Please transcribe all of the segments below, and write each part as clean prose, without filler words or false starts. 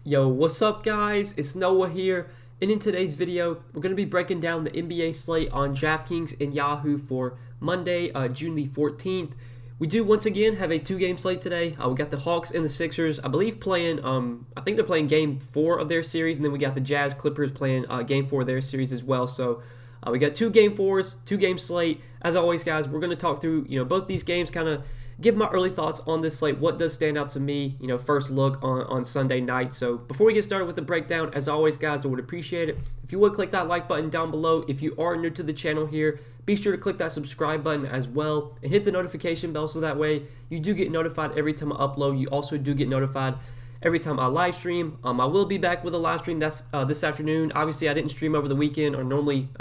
Yo, what's up guys? It's Noah here, and in today's video, we're going to be breaking down the NBA slate on Draftkings and Yahoo for Monday, June the 14th. We do once again have a two-game slate today. We got the Hawks and the Sixers, I believe playing, I think they're playing game 4 of their series, and then we got the JazzClippers playing game 4 of their series as well. So we got two game 4s, two-game slate. As always guys, we're going to talk through, both these games, kind of give my early thoughts on this slate, what does stand out to me, first look on Sunday night. So before we get started with the breakdown, as always guys, I would appreciate it if you would click that like button down below. If you are new to the channel here, be sure to click that subscribe button as well and hit the notification bell so that way you do get notified every time I upload. You also do get notified every time I live stream. I will be back with a live stream that's this afternoon. Obviously I didn't stream over the weekend, or I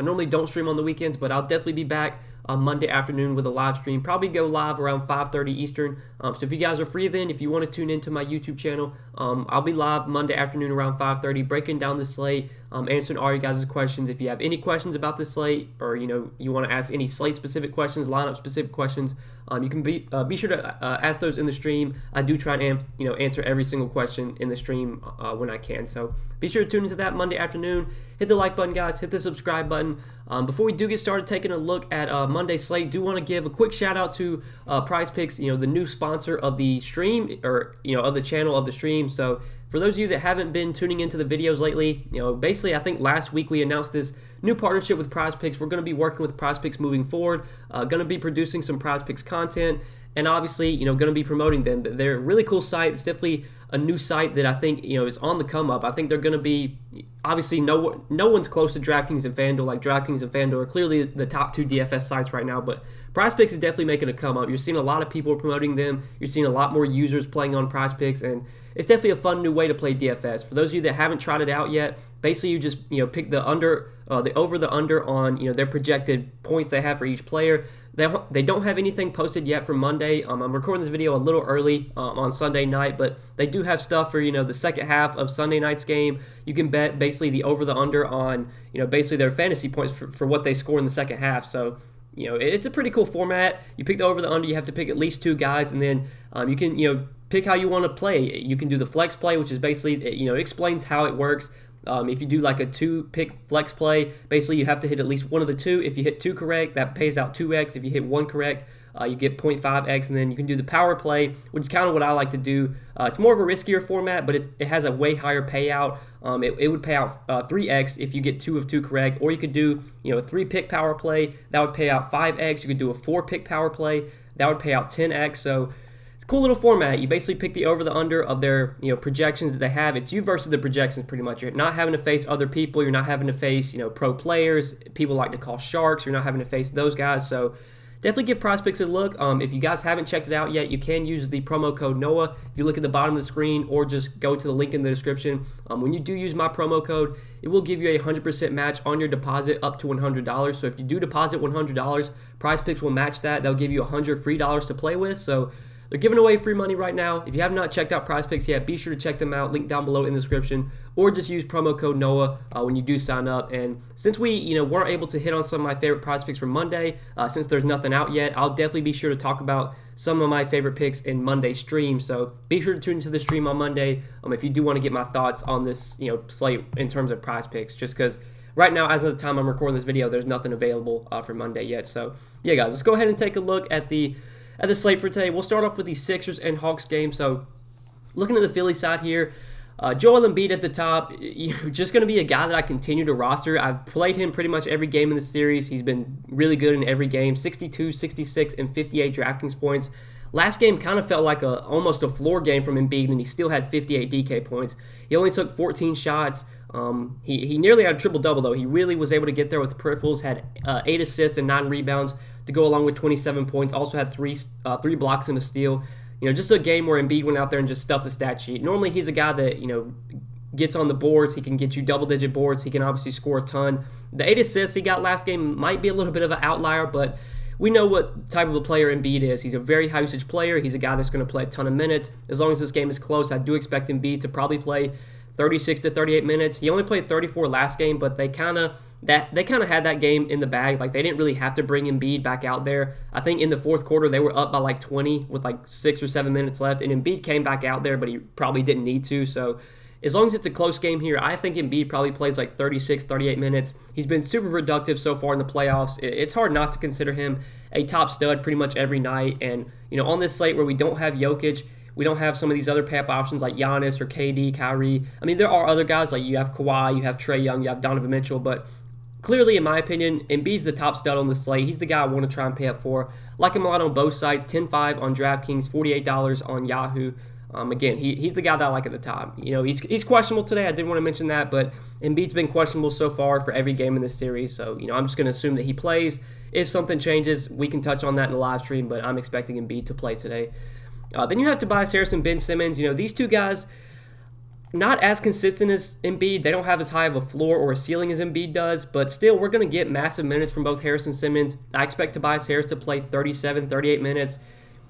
normally don't stream on the weekends, but I'll definitely be back on Monday afternoon with a live stream. Probably go live around 5:30 Eastern. So if you guys are free then, if you want to tune into my YouTube channel, I'll be live Monday afternoon around 5:30, breaking down the slate, answering all your guys' questions. If you have any questions about the slate, or you want to ask any slate specific questions, lineup specific questions, you can be sure to ask those in the stream. I do try and answer every single question in the stream when I can. So be sure to tune into that Monday afternoon. Hit the like button guys, hit the subscribe button. Before we do get started taking a look at Monday's slate, do want to give a quick shout out to Prize Picks, the new sponsor of the stream, or of the channel of the stream. So for those of you that haven't been tuning into the videos lately, basically I think last week we announced this new partnership with Prize Picks. We're going to be working with Prize Picks moving forward, going to be producing some Prize Picks content, and obviously going to be promoting them. They're a really cool site. It's definitely a new site that I think is on the come up. I think they're going to be, obviously no one's close to DraftKings and FanDuel. Like DraftKings and FanDuel are clearly the top two DFS sites right now, but Prize Picks is definitely making a come up. You're seeing a lot of people promoting them. You're seeing a lot more users playing on Prize Picks, and it's definitely a fun new way to play DFS. For those of you that haven't tried it out yet, basically you just pick the over the under on their projected points they have for each player. They don't have anything posted yet for Monday. I'm recording this video a little early on Sunday night, but they do have stuff for the second half of Sunday night's game. You can bet basically the over the under on basically their fantasy points for what they score in the second half. So it's a pretty cool format. You pick the over the under. You have to pick at least two guys, and then you can pick how you want to play. You can do the flex play, which is basically it explains how it works. If you do like a 2-pick flex play, basically you have to hit at least one of the two. If you hit 2 correct, that pays out 2x. If you hit 1 correct, you get 0.5x, and then you can do the power play, which is kind of what I like to do. It's more of a riskier format, but it has a way higher payout. It would pay out 3x if you get 2 of 2 correct, or you could do a 3-pick power play. That would pay out 5x. You could do a 4-pick power play. That would pay out 10x. So cool little format. You basically pick the over the under of their projections that they have. It's you versus the projections pretty much. You're not having to face other people. You're not having to face pro players. People like to call sharks. You're not having to face those guys. So definitely give Prize Picks a look. If you guys haven't checked it out yet, you can use the promo code NOAH. If you look at the bottom of the screen, or just go to the link in the description. When you do use my promo code, it will give you a 100% match on your deposit up to $100. So if you do deposit $100, Prize Picks will match that. They'll give you $100 free to play with. So they're giving away free money right now. If you have not checked out Prize Picks yet, be sure to check them out. Link down below in the description, or just use promo code NOAH when you do sign up. And since we weren't able to hit on some of my favorite Prize Picks from Monday, since there's nothing out yet, I'll definitely be sure to talk about some of my favorite picks in Monday's stream. So be sure to tune into the stream on Monday if you do want to get my thoughts on this slate in terms of Prize Picks. Just because right now, as of the time I'm recording this video, there's nothing available for Monday yet. So yeah, guys, let's go ahead and take a look at the slate for today. We'll start off with the Sixers and Hawks game. So looking at the Philly side here, Joel Embiid at the top, just going to be a guy that I continue to roster. I've played him pretty much every game in the series. He's been really good in every game, 62, 66, and 58 DraftKings points. Last game kind of felt like almost a floor game from Embiid, and he still had 58 DK points. He only took 14 shots. He nearly had a triple-double, though. He really was able to get there with the peripherals, had 8 assists and 9 rebounds to go along with 27 points. Also had three blocks and a steal. Just a game where Embiid went out there and just stuffed the stat sheet. Normally, he's a guy that, gets on the boards. He can get you double-digit boards. He can obviously score a ton. The 8 assists he got last game might be a little bit of an outlier, but we know what type of a player Embiid is. He's a very high-usage player. He's a guy that's going to play a ton of minutes. As long as this game is close, I do expect Embiid to probably play 36 to 38 minutes. He only played 34 last game, but they kind of had that game in the bag. Like, they didn't really have to bring Embiid back out there. I think in the fourth quarter they were up by like 20 with like 6 or 7 minutes left, and Embiid came back out there, but he probably didn't need to. So as long as it's a close game here, I think Embiid probably plays like 36, 38 minutes. He's been super productive so far in the playoffs. It's hard not to consider him a top stud pretty much every night. And, on this slate where we don't have Jokic, we don't have some of these other payup options like Giannis or KD, Kyrie. I mean, there are other guys like you have Kawhi, you have Trae Young, you have Donovan Mitchell, but clearly, in my opinion, Embiid's the top stud on the slate. He's the guy I want to try and pay up for. Like him a lot on both sides, 10-5 on DraftKings, $48 on Yahoo. Again, he's the guy that I like at the top. He's questionable today. I did want to mention that, but Embiid's been questionable so far for every game in this series. So, I'm just going to assume that he plays. If something changes, we can touch on that in the live stream, but I'm expecting Embiid to play today. Then you have Tobias Harris and Ben Simmons. These two guys, not as consistent as Embiid. They don't have as high of a floor or a ceiling as Embiid does, but still, we're going to get massive minutes from both Harris and Simmons. I expect Tobias Harris to play 37, 38 minutes.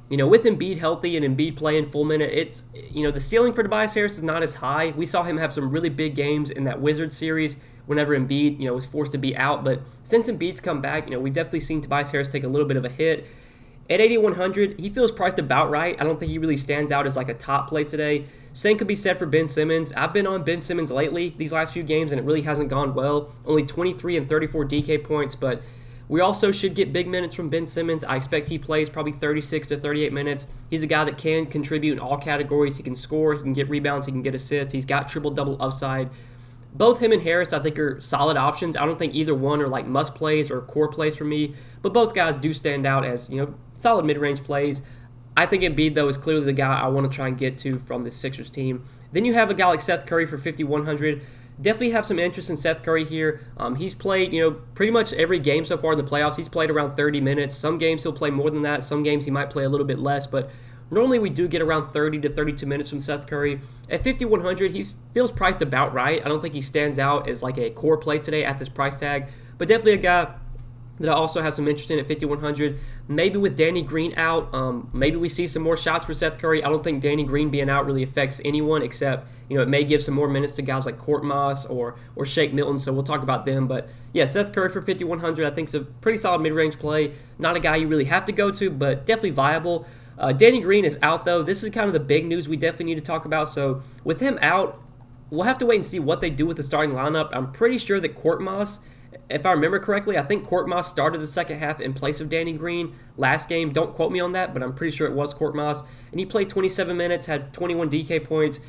With Embiid healthy and Embiid playing full minute, it's, the ceiling for Tobias Harris is not as high. We saw him have some really big games in that Wizards series whenever Embiid, was forced to be out. But since Embiid's come back, we've definitely seen Tobias Harris take a little bit of a hit. At 8,100, he feels priced about right. I don't think he really stands out as like a top play today. Same could be said for Ben Simmons. I've been on Ben Simmons lately, these last few games, and it really hasn't gone well. Only 23 and 34 DK points, but we also should get big minutes from Ben Simmons. I expect he plays probably 36 to 38 minutes. He's a guy that can contribute in all categories. He can score, he can get rebounds, he can get assists. He's got triple-double upside. Both him and Harris, I think, are solid options. I don't think either one are like must plays or core plays for me, but both guys do stand out as, solid mid-range plays. I think Embiid, though, is clearly the guy I want to try and get to from this Sixers team. Then you have a guy like Seth Curry for 5,100. Definitely have some interest in Seth Curry here. He's played, pretty much every game so far in the playoffs. He's played around 30 minutes. Some games he'll play more than that. Some games he might play a little bit less, but normally we do get around 30 to 32 minutes from Seth Curry. At 5,100, he feels priced about right. I don't think he stands out as like a core play today at this price tag, but definitely a guy that I also have some interest in at 5,100. Maybe with Danny Green out, maybe we see some more shots for Seth Curry. I don't think Danny Green being out really affects anyone except, it may give some more minutes to guys like Court Moss or Shake Milton, so we'll talk about them. But yeah, Seth Curry for 5,100 I think is a pretty solid mid-range play. Not a guy you really have to go to, but definitely viable. Danny Green is out, though. This is kind of the big news we definitely need to talk about. So with him out, we'll have to wait and see what they do with the starting lineup. I'm pretty sure that Court Moss, if I remember correctly, I think Court Moss started the second half in place of Danny Green last game. Don't quote me on that, but I'm pretty sure it was Court Moss. And he played 27 minutes, had 21 DK points.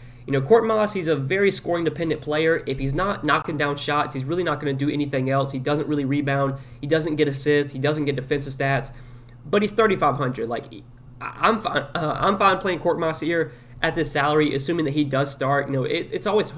Court Moss, he's a very scoring-dependent player. If he's not knocking down shots, he's really not going to do anything else. He doesn't really rebound. He doesn't get assists. He doesn't get defensive stats. But he's 3,500. Like, I'm fine playing Court Moss here at this salary, assuming that he does start. It's always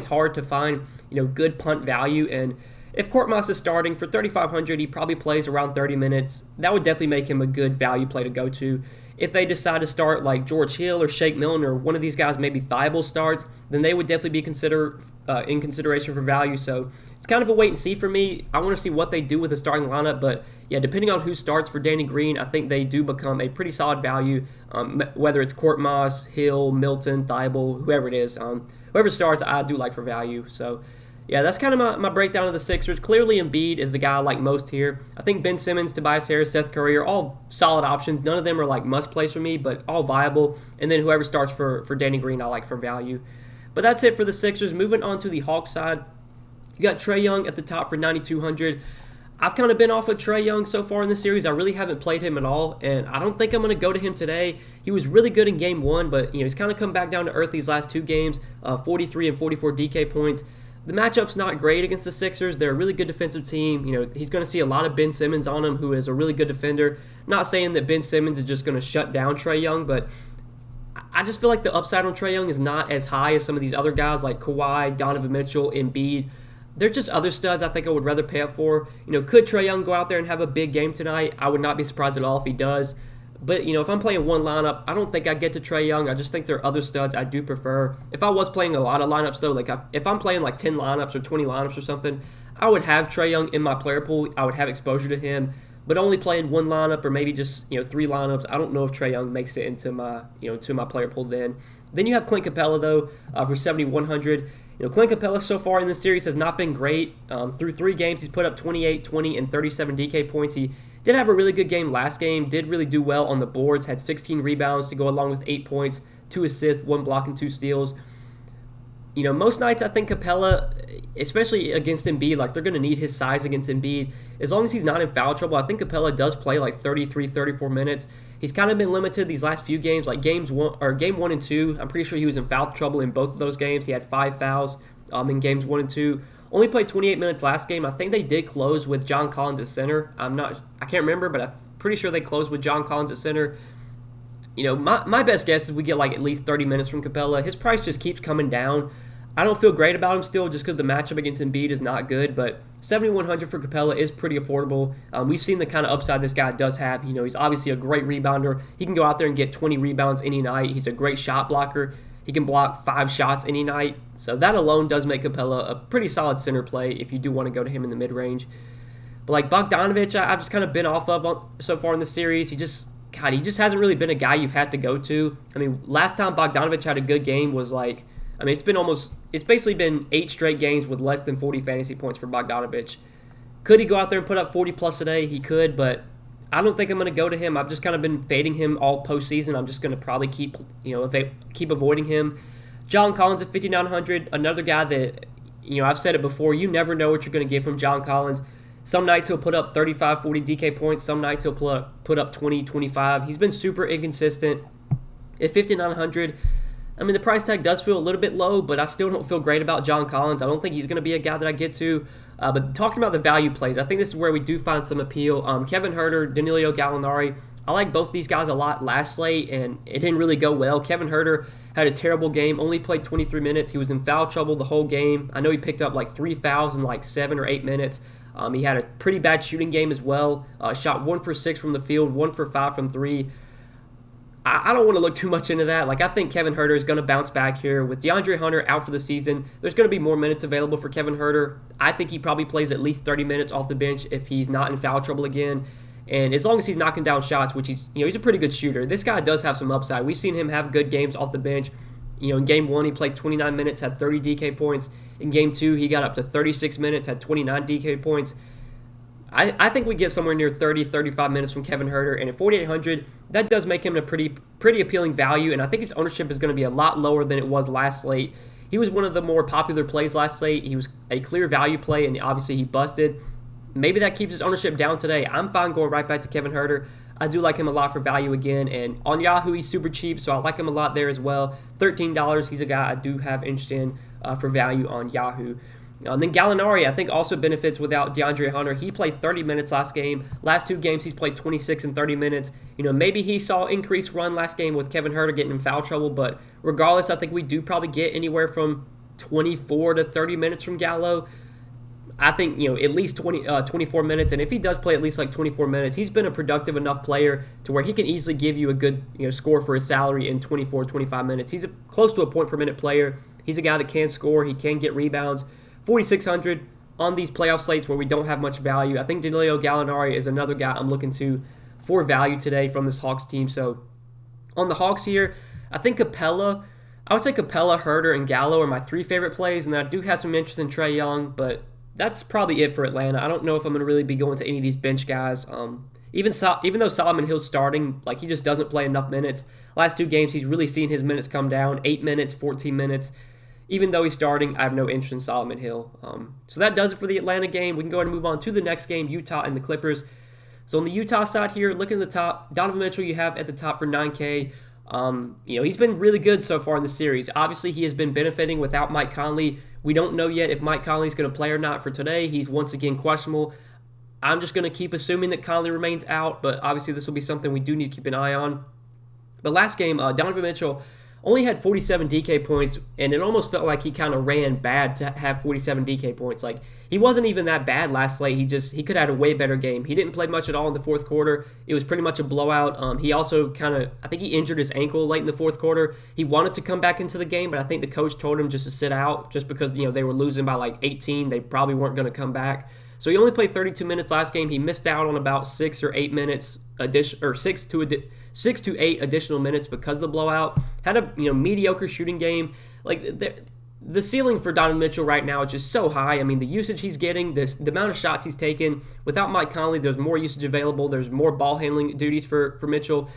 hard to find good punt value, and if Court Moss is starting for 3,500, he probably plays around 30 minutes. That would definitely make him a good value play to go to. If they decide to start like George Hill or Shake Milton or one of these guys, maybe Thibault starts, then they would definitely be in consideration for value. So it's kind of a wait and see for me. I want to see what they do with the starting lineup, but yeah, depending on who starts for Danny Green, I think they do become a pretty solid value, whether it's Court Moss, Hill, Milton, Thibault, whoever it is. Whoever starts, I do like for value. So yeah, that's kind of my breakdown of the Sixers. Clearly, Embiid is the guy I like most here. I think Ben Simmons, Tobias Harris, Seth Curry are all solid options. None of them are like must-plays for me, but all viable. And then whoever starts for Danny Green, I like for value. But that's it for the Sixers. Moving on to the Hawks side, you got Trae Young at the top for 9,200. I've kind of been off of Trae Young so far in the series. I really haven't played him at all, and I don't think I'm going to go to him today. He was really good in Game 1, but he's kind of come back down to earth these last two games, 43 and 44 DK points. The matchup's not great against the Sixers. They're a really good defensive team. He's going to see a lot of Ben Simmons on him, who is a really good defender. Not saying that Ben Simmons is just going to shut down Trae Young, but I just feel like the upside on Trae Young is not as high as some of these other guys like Kawhi, Donovan Mitchell, Embiid. They're just other studs I think I would rather pay up for. Could Trae Young go out there and have a big game tonight? I would not be surprised at all if he does. But, if I'm playing one lineup, I don't think I get to Trae Young. I just think there are other studs I do prefer. If I was playing a lot of lineups, though, like if I'm playing like 10 lineups or 20 lineups or something, I would have Trae Young in my player pool. I would have exposure to him. But only playing one lineup or maybe just, 3 lineups, I don't know if Trae Young makes it into my, to my player pool then. Then you have Clint Capella, though, for 7,100. Clint Capella so far in this series has not been great. Through 3 games, he's put up 28, 20, and 37 DK points. He did have a really good game last game, did really do well on the boards, had 16 rebounds to go along with 8 points, 2 assists, 1 block, and 2 steals. most nights I think Capella, especially against Embiid, like they're going to need his size against Embiid. As long as he's not in foul trouble, I think Capella does play like 33, 34 minutes. He's kind of been limited these last few games, like game 1 and 2. I'm pretty sure he was in foul trouble in both of those games. He had 5 fouls in games 1 and 2. Only played 28 minutes last game. I think they did close with John Collins at center. I can't remember, but I'm pretty sure they closed with John Collins at center. My best guess is we get like at least 30 minutes from Capella. His price just keeps coming down. I don't feel great about him still just because the matchup against Embiid is not good, but 7,100 for Capella is pretty affordable. We've seen the kind of upside this guy does have. He's obviously a great rebounder. He can go out there and get 20 rebounds any night. He's a great shot blocker. He can block 5 shots any night. So that alone does make Capella a pretty solid center play if you do want to go to him in the mid-range. But like Bogdanovich, I've just kind of been off of so far in the series. He just hasn't really been a guy you've had to go to. I mean, last time Bogdanovich had a good game was it's basically been 8 straight games with less than 40 fantasy points for Bogdanovich. Could he go out there and put up 40 plus a day? He could, but I don't think I'm going to go to him. I've just kind of been fading him all postseason. I'm just going to probably keep avoiding him. John Collins at 5,900, another guy that, I've said it before, you never know what you're going to get from John Collins. Some nights he'll put up 35, 40 DK points. Some nights he'll put up 20, 25. He's been super inconsistent. At 5,900, the price tag does feel a little bit low, but I still don't feel great about John Collins. I don't think he's going to be a guy that I get to. But talking about the value plays, I think this is where we do find some appeal. Kevin Huerter, Danilo Gallinari, I like both these guys a lot last slate, and it didn't really go well. Kevin Huerter had a terrible game, only played 23 minutes. He was in foul trouble the whole game. I know he picked up like 3 fouls in like 7 or 8 minutes. He had a pretty bad shooting game as well. Shot 1 for 6 from the field, 1 for 5 from 3. I don't want to look too much into that. I think Kevin Huerter is going to bounce back here. With DeAndre Hunter out for the season, there's going to be more minutes available for Kevin Huerter. I think he probably plays at least 30 minutes off the bench if he's not in foul trouble again. And as long as he's knocking down shots, which he's a pretty good shooter. This guy does have some upside. We've seen him have good games off the bench. In game 1, he played 29 minutes, had 30 DK points. In game 2, he got up to 36 minutes, had 29 DK points. I think we get somewhere near 30, 35 minutes from Kevin Huerter, and at 4,800, that does make him a pretty appealing value, and I think his ownership is going to be a lot lower than it was last slate. He was one of the more popular plays last slate. He was a clear value play, and obviously he busted. Maybe that keeps his ownership down today. I'm fine going right back to Kevin Huerter. I do like him a lot for value again, and on Yahoo, he's super cheap, so I like him a lot there as well. $13, he's a guy I do have interest in for value on Yahoo. And then Gallinari, I think, also benefits without DeAndre Hunter. He played 30 minutes last game. Last 2 games, he's played 26 and 30 minutes. Maybe he saw increased run last game with Kevin Huerter getting in foul trouble, but regardless, I think we do probably get anywhere from 24 to 30 minutes from Gallo. I think, at least 24 minutes, and if he does play at least like 24 minutes, he's been a productive enough player to where he can easily give you a good score for his salary in 24, 25 minutes. He's close to a point per minute player. He's a guy that can score. He can get rebounds. 4,600 on these playoff slates where we don't have much value. I think Danilo Gallinari is another guy I'm looking to for value today from this Hawks team. So on the Hawks here, I think I would say Capella, Huerter, and Gallo are my 3 favorite plays, and I do have some interest in Trae Young, but that's probably it for Atlanta. I don't know if I'm going to really be going to any of these bench guys. Even though Solomon Hill's starting, he just doesn't play enough minutes. Last 2 games, he's really seen his minutes come down, 8 minutes, 14 minutes. Even though he's starting, I have no interest in Solomon Hill. So that does it for the Atlanta game. We can go ahead and move on to the next game, Utah and the Clippers. So on the Utah side here, looking at the top, Donovan Mitchell you have at the top for 9K. He's been really good so far in the series. Obviously, he has been benefiting without Mike Conley. We don't know yet if Mike Conley is going to play or not for today. He's once again questionable. I'm just going to keep assuming that Conley remains out, but obviously this will be something we do need to keep an eye on. But last game, Donovan Mitchell only had 47 DK points, and it almost felt like he kind of ran bad to have 47 DK points. He wasn't even that bad last slate. He could have had a way better game. He didn't play much at all in the fourth quarter. It was pretty much a blowout. He also I think he injured his ankle late in the fourth quarter. He wanted to come back into the game, but I think the coach told him just to sit out just because, they were losing by 18. They probably weren't going to come back. So he only played 32 minutes last game. He missed out on about 6 or 8 minutes, 6 to 8 additional minutes because of the blowout. Had a mediocre shooting game. The ceiling for Donovan Mitchell right now is just so high. The usage he's getting, the amount of shots he's taken. Without Mike Conley, there's more usage available. There's more ball handling duties for Mitchell.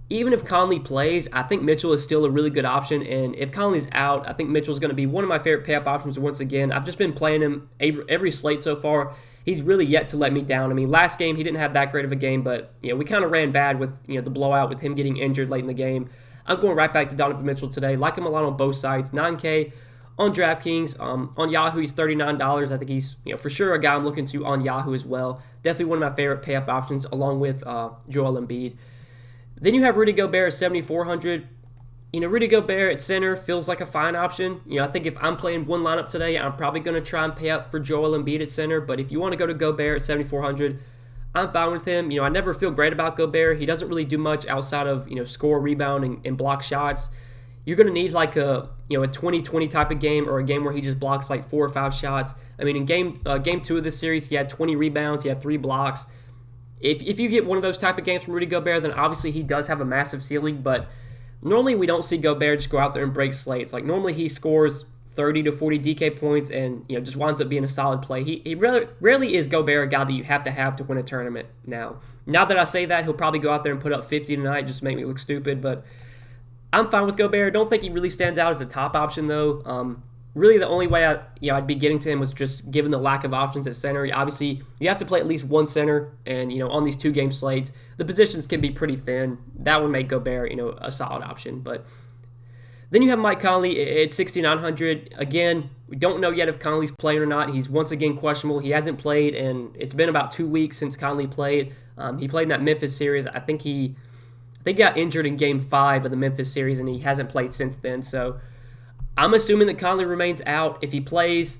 even if Conley plays, I think Mitchell is still a really good option. And if Conley's out, I think Mitchell's going to be one of my favorite pay-up options once again. I've just been playing him every slate so far. He's really yet to let me down. I mean, last game, he didn't have that great of a game, but we kind of ran bad with the blowout with him getting injured late in the game. I'm going right back to Donovan Mitchell today. Like him a lot on both sides. 9K on DraftKings. On Yahoo, he's $39. I think he's for sure a guy I'm looking to on Yahoo as well. Definitely one of my favorite pay-up options, along with Joel Embiid. Then you have Rudy Gobert at 7,400. Rudy Gobert at center feels like a fine option. I think if I'm playing one lineup today, I'm probably going to try and pay up for Joel Embiid at center. But if you want to go to Gobert at 7,400, I'm fine with him. I never feel great about Gobert. He doesn't really do much outside of score, rebound, and block shots. You're going to need like a 20-20 type of game, or a game where he just blocks like 4 or 5 shots. I mean, in game 2 of this series, he had 20 rebounds, he had 3 blocks. If you get one of those type of games from Rudy Gobert, then obviously he does have a massive ceiling, but normally we don't see Gobert just go out there and break slates. Like normally he scores 30 to 40 DK points and just winds up being a solid play. He rarely is Gobert a guy that you have to win a tournament. Now that I say that, he'll probably go out there and put up 50 tonight just to make me look stupid, but I'm fine with Gobert. Don't think he really stands out as a top option though. Really, the only way I'd be getting to him was just given the lack of options at center. Obviously, you have to play at least one center, and on these 2-game slates, the positions can be pretty thin. That would make Gobert a solid option. But then you have Mike Conley at 6,900. Again, we don't know yet if Conley's playing or not. He's once again questionable. He hasn't played, and it's been about 2 weeks since Conley played. He played in that Memphis series. I think he got injured in Game 5 of the Memphis series, and he hasn't played since then. So I'm assuming that Conley remains out. If he plays,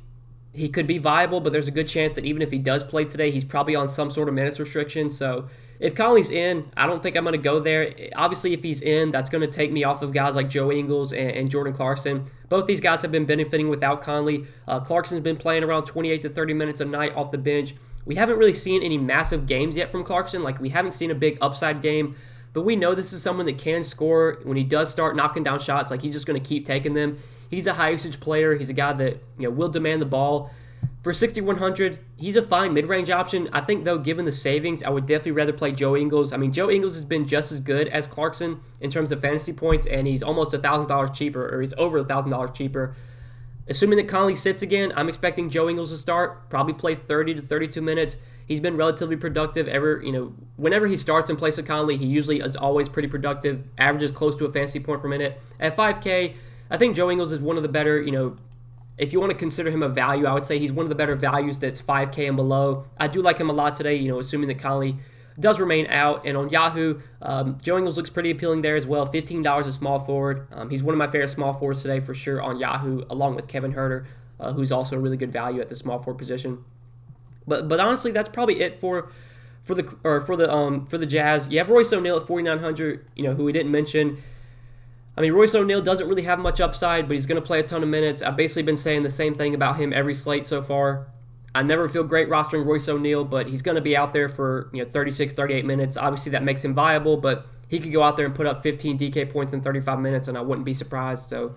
he could be viable, but there's a good chance that even if he does play today, he's probably on some sort of minutes restriction. So if Conley's in, I don't think I'm going to go there. Obviously, if he's in, that's going to take me off of guys like Joe Ingles and Jordan Clarkson. Both these guys have been benefiting without Conley. Clarkson's been playing around 28 to 30 minutes a night off the bench. We haven't really seen any massive games yet from Clarkson. Like, we haven't seen a big upside game, but we know this is someone that can score. When he does start knocking down shots, like, he's just going to keep taking them. He's a high-usage player. He's a guy that will demand the ball. For 6,100, he's a fine mid-range option. I think, though, given the savings, I would definitely rather play Joe Ingles. I mean, Joe Ingles has been just as good as Clarkson in terms of fantasy points, and he's almost $1,000 cheaper, or he's over $1,000 cheaper. Assuming that Conley sits again, I'm expecting Joe Ingles to start, probably play 30 to 32 minutes. He's been relatively productive whenever he starts in place of Conley, he usually is always pretty productive, averages close to a fantasy point per minute. At 5K, I think Joe Ingles is one of the better, if you want to consider him a value, I would say he's one of the better values that's 5K and below. I do like him a lot today, assuming that Conley does remain out. And on Yahoo, Joe Ingles looks pretty appealing there as well. $15 a small forward. He's one of my favorite small forwards today for sure on Yahoo, along with Kevin Huerter, who's also a really good value at the small forward position. But honestly, that's probably it for the Jazz. You have Royce O'Neal at 4,900, who we didn't mention. I mean, Royce O'Neal doesn't really have much upside, but he's going to play a ton of minutes. I've basically been saying the same thing about him every slate so far. I never feel great rostering Royce O'Neal, but he's going to be out there for 36, 38 minutes. Obviously, that makes him viable, but he could go out there and put up 15 DK points in 35 minutes, and I wouldn't be surprised. So,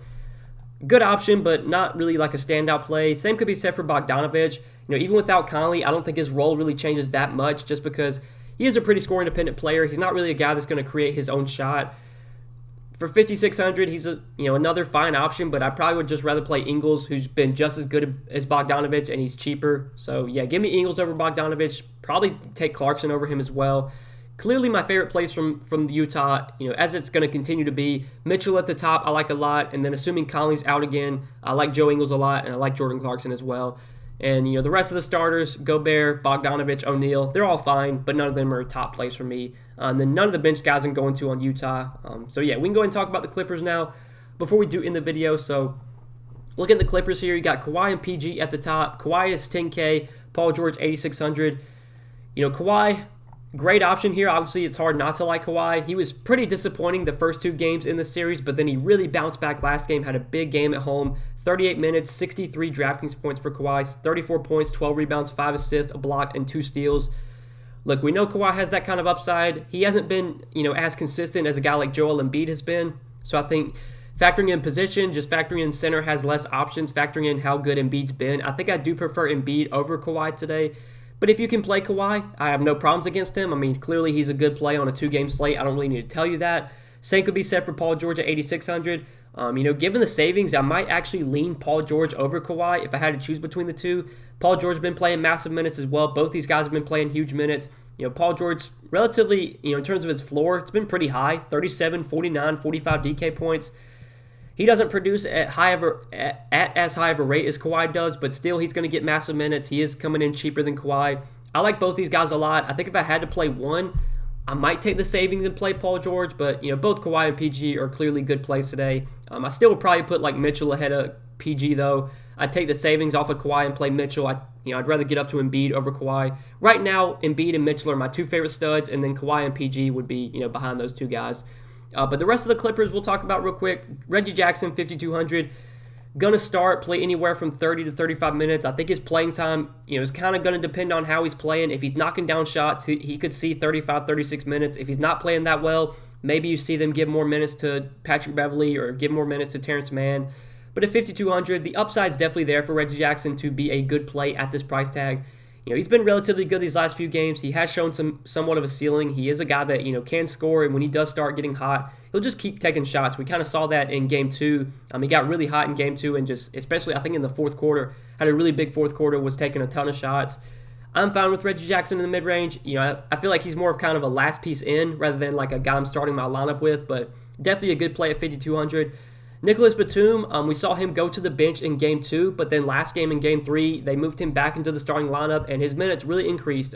good option, but not really like a standout play. Same could be said for Bogdanovich. Even without Conley, I don't think his role really changes that much, just because he is a pretty score-independent player. He's not really a guy that's going to create his own shot. For 5,600, he's another fine option, but I probably would just rather play Ingles, who's been just as good as Bogdanovich, and he's cheaper. So, yeah, give me Ingles over Bogdanovich. Probably take Clarkson over him as well. Clearly my favorite place from Utah, as it's going to continue to be. Mitchell at the top I like a lot, and then assuming Conley's out again, I like Joe Ingles a lot, and I like Jordan Clarkson as well. And, the rest of the starters, Gobert, Bogdanovich, O'Neal, they're all fine, but none of them are a top plays for me. And then none of the bench guys I'm going to on Utah. So, yeah, we can go ahead and talk about the Clippers now before we do end the video. So, look at the Clippers here. You got Kawhi and PG at the top. Kawhi is 10K, Paul George 8,600. Kawhi, great option here. Obviously, it's hard not to like Kawhi. He was pretty disappointing the first 2 games in the series, but then he really bounced back last game, had a big game at home. 38 minutes, 63 DraftKings points for Kawhi, 34 points, 12 rebounds, 5 assists, a block, and 2 steals. Look, we know Kawhi has that kind of upside. He hasn't been, as consistent as a guy like Joel Embiid has been. So I think factoring in position, just factoring in center has less options, factoring in how good Embiid's been. I think I do prefer Embiid over Kawhi today. But if you can play Kawhi, I have no problems against him. I mean, clearly he's a good play on a 2-game slate. I don't really need to tell you that. Same could be said for Paul George at 8,600. Given the savings, I might actually lean Paul George over Kawhi if I had to choose between the two. Paul George has been playing massive minutes as well. Both these guys have been playing huge minutes. Paul George, relatively, in terms of his floor, it's been pretty high, 37, 49, 45 DK points. He doesn't produce at as high of a rate as Kawhi does, but still he's going to get massive minutes. He is coming in cheaper than Kawhi. I like both these guys a lot. I think if I had to play one, I might take the savings and play Paul George, but both Kawhi and PG are clearly good plays today. I still would probably put like Mitchell ahead of PG though. I'd take the savings off of Kawhi and play Mitchell. I'd rather get up to Embiid over Kawhi. Right now, Embiid and Mitchell are my two favorite studs, and then Kawhi and PG would be behind those two guys. But the rest of the Clippers we'll talk about real quick. Reggie Jackson, 5,200. Gonna start, play anywhere from 30 to 35 minutes. I think his playing time, is kind of going to depend on how he's playing. If he's knocking down shots, he could see 35, 36 minutes. If he's not playing that well, maybe you see them give more minutes to Patrick Beverley or give more minutes to Terrence Mann. But at 5,200, the upside's definitely there for Reggie Jackson to be a good play at this price tag. He's been relatively good these last few games. He has shown somewhat of a ceiling. He is a guy that, can score, and when he does start getting hot, he'll just keep taking shots. We kind of saw that in Game 2. He got really hot in Game 2 and just, especially I think in the fourth quarter, had a really big fourth quarter, was taking a ton of shots. I'm fine with Reggie Jackson in the mid-range. I feel like he's more of kind of a last piece in rather than like a guy I'm starting my lineup with, but definitely a good play at 5,200. Nicholas Batum, we saw him go to the bench in Game 2, but then last game in Game 3, they moved him back into the starting lineup, and his minutes really increased.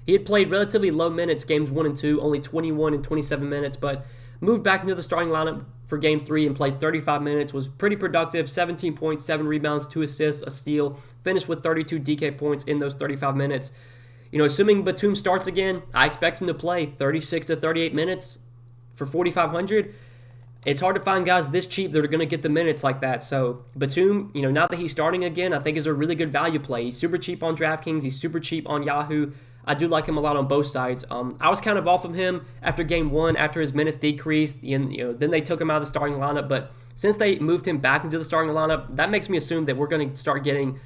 He had played relatively low minutes Games 1 and 2, only 21 and 27 minutes, but moved back into the starting lineup for Game 3 and played 35 minutes, was pretty productive, 17 points, 7 rebounds, 2 assists, a steal, finished with 32 DK points in those 35 minutes. Assuming Batum starts again, I expect him to play 36 to 38 minutes for 4,500. It's hard to find guys this cheap that are going to get the minutes like that. So Batum, now that he's starting again, I think is a really good value play. He's super cheap on Draftkings. He's super cheap on Yahoo. I do like him a lot on both sides. I was kind of off of him after Game 1, after his minutes decreased. And, then they took him out of the starting lineup. But since they moved him back into the starting lineup, that makes me assume that we're going to start getting,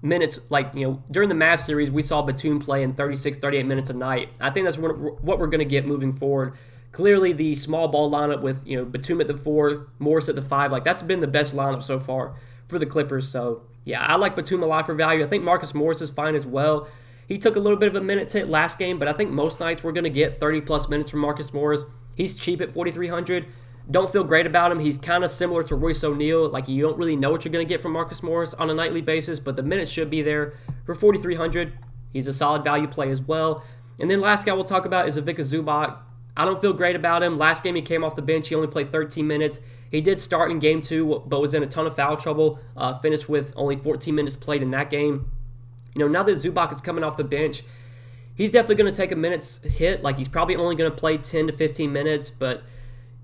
minutes. Like, during the Mavs series, we saw Batum play in 36, 38 minutes a night. I think that's what we're going to get moving forward. Clearly, the small ball lineup with Batum at the 4, Morris at the 5, like that's been the best lineup so far for the Clippers. So yeah, I like Batum a lot for value. I think Marcus Morris is fine as well. He took a little bit of a minutes hit last game, but I think most nights we're going to get 30 plus minutes from Marcus Morris. He's cheap at 4,300. Don't feel great about him. He's kind of similar to Royce O'Neal. Like you don't really know what you're going to get from Marcus Morris on a nightly basis, but the minutes should be there for 4,300. He's a solid value play as well. And then last guy we'll talk about is Ivica Zubac. I don't feel great about him. Last game he came off the bench. He only played 13 minutes. He did start in Game 2, but was in a ton of foul trouble. Finished with only 14 minutes played in that game. Now that Zubac is coming off the bench, he's definitely going to take a minutes hit. Like he's probably only going to play 10 to 15 minutes, but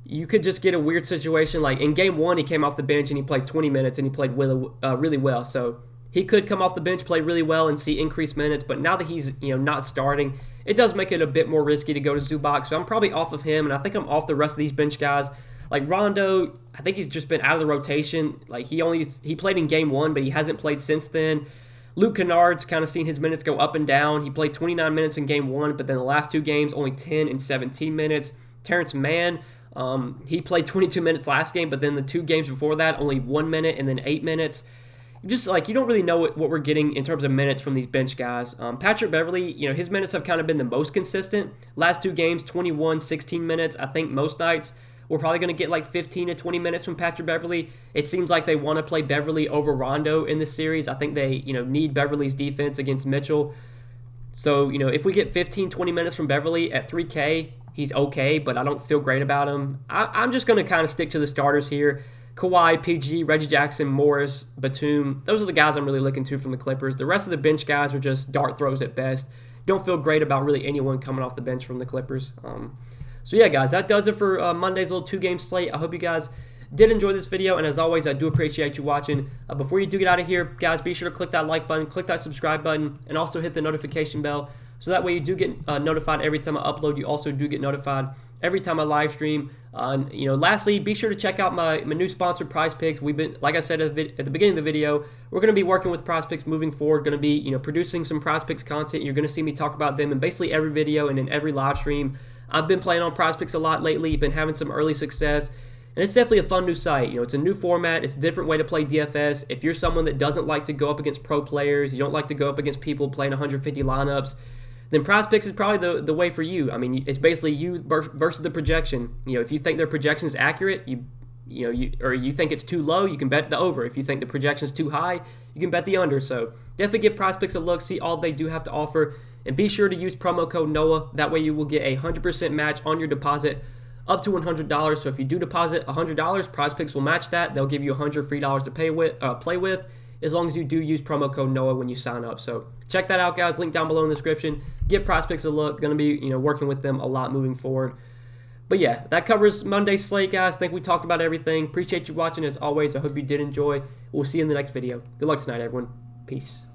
you could just get a weird situation. Like in Game 1, he came off the bench and he played 20 minutes and he played really well. So he could come off the bench, play really well, and see increased minutes. But now that he's not starting, it does make it a bit more risky to go to Zubac. So I'm probably off of him, and I think I'm off the rest of these bench guys. Like Rondo, I think he's just been out of the rotation. Like he played in Game 1, but he hasn't played since then. Luke Kennard's kind of seen his minutes go up and down. He played 29 minutes in Game 1, but then the last 2 games, only 10 and 17 minutes. Terrence Mann, he played 22 minutes last game, but then the 2 games before that, only 1 minute and then 8 minutes. Just like you don't really know what we're getting in terms of minutes from these bench guys. Patrick Beverley, his minutes have kind of been the most consistent. Last 2 games, 21, 16 minutes. I think most nights we're probably going to get like 15 to 20 minutes from Patrick Beverley. It seems like they want to play Beverley over Rondo in this series. I think they, need Beverley's defense against Mitchell. So, if we get 15, 20 minutes from Beverley at 3K, he's okay, but I don't feel great about him. I'm just going to kind of stick to the starters here. Kawhi, PG, Reggie Jackson, Morris, Batum. Those are the guys I'm really looking to from the Clippers. The rest of the bench guys are just dart throws at best. Don't feel great about really anyone coming off the bench from the Clippers. So yeah, guys, that does it for Monday's little 2-game slate. I hope you guys did enjoy this video, and as always, I do appreciate you watching. Before you do get out of here, guys, be sure to click that like button, click that subscribe button, and also hit the notification bell, so that way you do get notified every time I upload. You also do get notified every time I live stream. Lastly, be sure to check out my new sponsor, PrizePicks. We've been, like I said at the beginning of the video, we're going to be working with PrizePicks moving forward. Going to be, producing some PrizePicks content. You're going to see me talk about them in basically every video and in every live stream. I've been playing on PrizePicks a lot lately. Been having some early success. And it's definitely a fun new site. It's a new format. It's a different way to play DFS. If you're someone that doesn't like to go up against pro players, you don't like to go up against people playing 150 lineups, then PrizePicks is probably the way for you. I mean, it's basically you versus the projection. If you think their projection is accurate, or you think it's too low, you can bet the over. If you think the projection is too high, you can bet the under. So definitely give PrizePicks a look, see all they do have to offer, and be sure to use promo code NOAH. That way you will get a 100% match on your deposit up to $100. So if you do deposit $100, PrizePicks will match that. They'll give you $100 free to play with, as long as you do use promo code NOAH when you sign up. So check that out, guys. Link down below in the description. Give PrizePicks a look. Going to be working with them a lot moving forward. But yeah, that covers Monday's slate, guys. I think we talked about everything. Appreciate you watching as always. I hope you did enjoy. We'll see you in the next video. Good luck tonight, everyone. Peace.